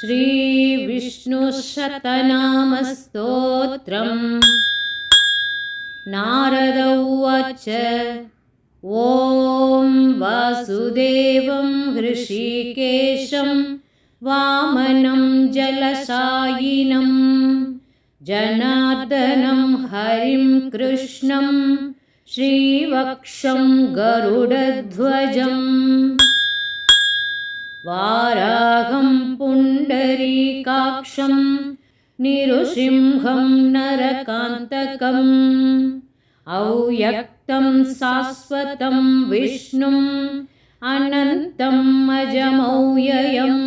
श्रीविष्णुशतनामस्तोत्रम्। नारद उवाच। ॐ वासुदेवं हृषीकेशं वामनं जलशायिनं जनार्दनं हरिं कृष्णं श्रीवक्षं गरुडध्वजम् वाराहं पुण्डरीकाक्षं निरुसिंहं नरकान्तकम् अव्यक्तं शाश्वतं विष्णुम् अनन्तम् अजमव्ययम्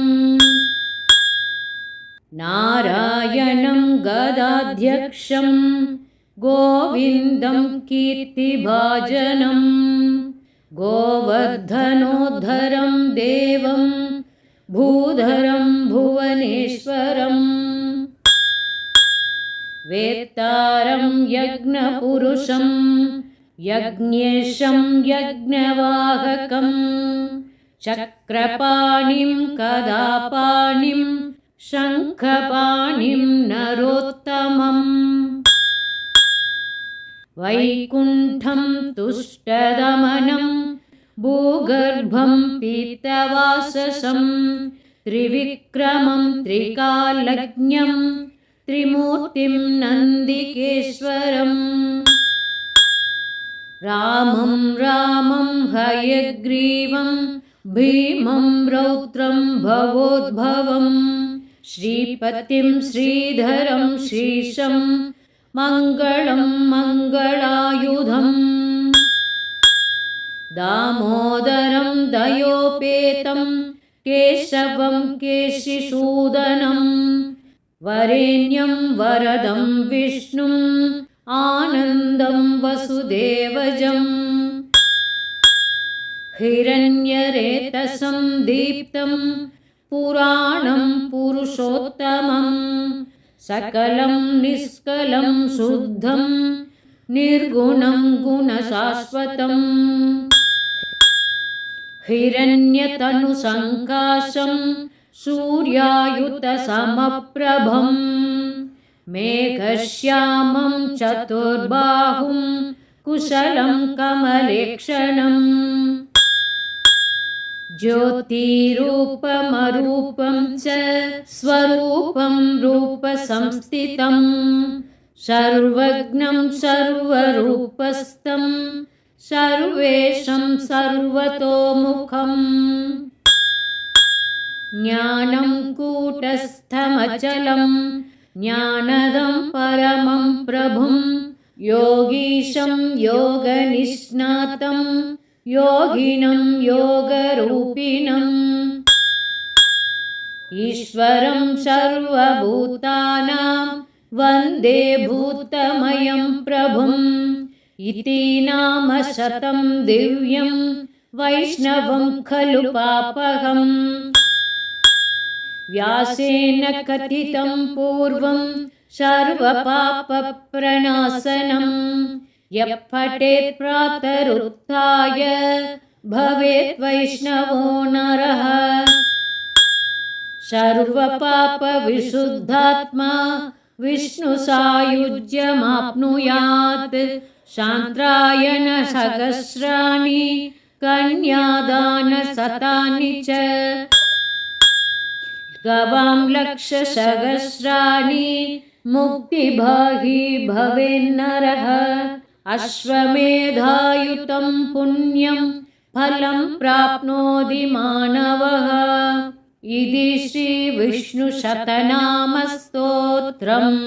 नारायणं गदाध्यक्षं गोविन्दं कीर्तिभाजनम् गोवर्धनोद्धरं देवं भूधरं भुवनेश्वरम् वेत्तारं यज्ञपुरुषं यज्ञेशं यज्ञवाहकं चक्रपाणिं गदापाणिं शङ्खपाणिं नरोत्तमम् वैकुण्ठं तुष्टदमनं भूगर्भं पीतवाससं त्रिविक्रमं त्रिकालज्ञं त्रिमूर्तिं नन्दिकेश्वरम् रामं हयग्रीवं भीमं रौद्रं भवोद्भवं श्रीपतिं श्रीधरं श्रीशं मङ्गलं मङ्गलायुधम् दामोदरं दयोपेतं केशवं केशिसूदनं वरेण्यं वरदं विष्णुम् आनन्दं वसुदेवजम् हिरण्यरेतसं दीप्तं पुराणं पुरुषोत्तमं सकलं निष्कलं शुद्धं निर्गुणं गुणशाश्वतम् हिरण्यतनुसङ्काशं सूर्यायुतसमप्रभं मेघश्यामं चतुर्बाहुं कुशलं कमलेक्षणं ज्योतिरूपमरूपं च स्वरूपं रूपसंस्थितं सर्वज्ञं सर्वरूपस्थं सर्वेशं सर्वतोमुखम् ज्ञानं कूटस्थमचलं ज्ञानदं परमं प्रभुं योगीशं योगनिष्णातं योगिनं योगरूपिणम् ईश्वरं सर्वभूतानां वन्दे भूतमयं प्रभुम् इति नाम शतं दिव्यं वैष्णवं खलु पापहम् व्यासेन कथितं पूर्वं सर्वपापप्रणाशनं यः पठेत् प्रातरुत्थाय भवेत् वैष्णवो नरः सर्वपापविशुद्धात्मा विष्णुसायुज्यमाप्नुयात् शान्त्रायणसहस्राणि कन्यादानशतानि च गवां लक्षसहस्राणि मुक्तिभागी भवेन्नरः अश्वमेधायुतं पुण्यं फलं प्राप्नोति मानवः इति श्रीविष्णुशतनामस्तोत्रम्।